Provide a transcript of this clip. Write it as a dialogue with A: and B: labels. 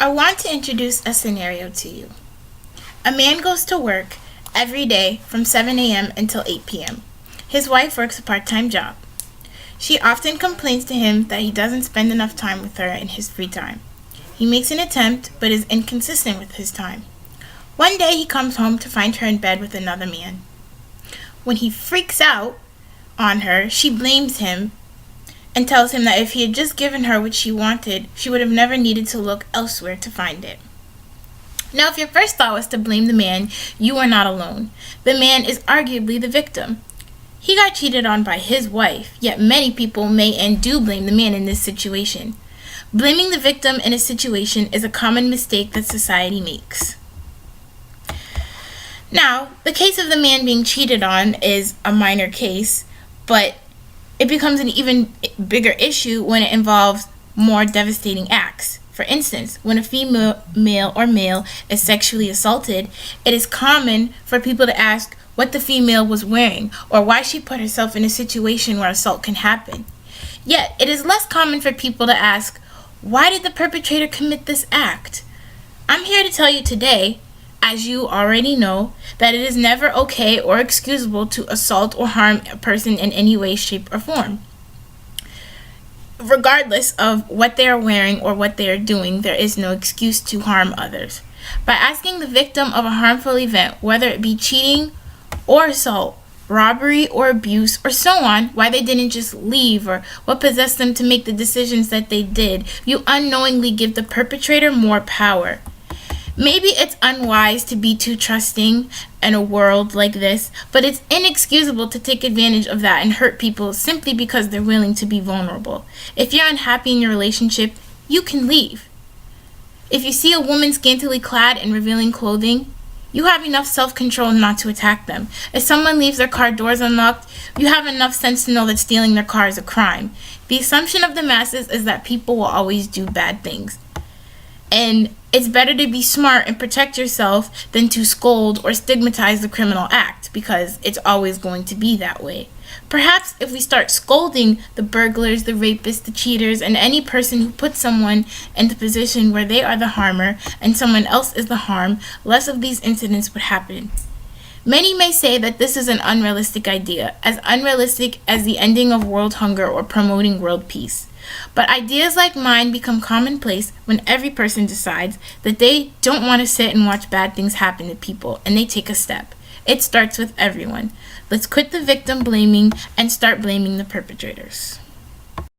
A: I want to introduce a scenario to you. A man goes to work every day from 7 a.m. until 8 p.m. His wife works a part-time job. She often complains to him that he doesn't spend enough time with her in his free time. He makes an attempt but is inconsistent with his time. One day he comes home to find her in bed with another man. When he freaks out on her, she blames him and tells him that if he had just given her what she wanted, she would have never needed to look elsewhere to find it. Now, if your first thought was to blame the man, you are not alone. The man is arguably the victim. He got cheated on by his wife, yet many people may and do blame the man in this situation. Blaming the victim in a situation is a common mistake that society makes. Now, the case of the man being cheated on is a minor case, but it becomes an even bigger issue when it involves more devastating acts. For instance, when a female or male is sexually assaulted, it is common for people to ask what the female was wearing or why she put herself in a situation where assault can happen. Yet, it is less common for people to ask, why did the perpetrator commit this act? I'm here to tell you today, as you already know, that it is never okay or excusable to assault or harm a person in any way, shape, or form. Regardless of what they are wearing or what they are doing, there is no excuse to harm others. By asking the victim of a harmful event, whether it be cheating or assault, robbery or abuse, or so on, why they didn't just leave or what possessed them to make the decisions that they did, you unknowingly give the perpetrator more power. Maybe it's unwise to be too trusting in a world like this, but it's inexcusable to take advantage of that and hurt people simply because they're willing to be vulnerable. If you're unhappy in your relationship, you can leave. If you see a woman scantily clad in revealing clothing, you have enough self-control not to attack them. If someone leaves their car doors unlocked, you have enough sense to know that stealing their car is a crime. The assumption of the masses is that people will always do bad things. And it's better to be smart and protect yourself than to scold or stigmatize the criminal act, because it's always going to be that way. Perhaps if we start scolding the burglars, the rapists, the cheaters, and any person who puts someone in the position where they are the harmer and someone else is the harm, less of these incidents would happen. Many may say that this is an unrealistic idea, as unrealistic as the ending of world hunger or promoting world peace. But ideas like mine become commonplace when every person decides that they don't want to sit and watch bad things happen to people, and they take a step. It starts with everyone. Let's quit the victim blaming and start blaming the perpetrators.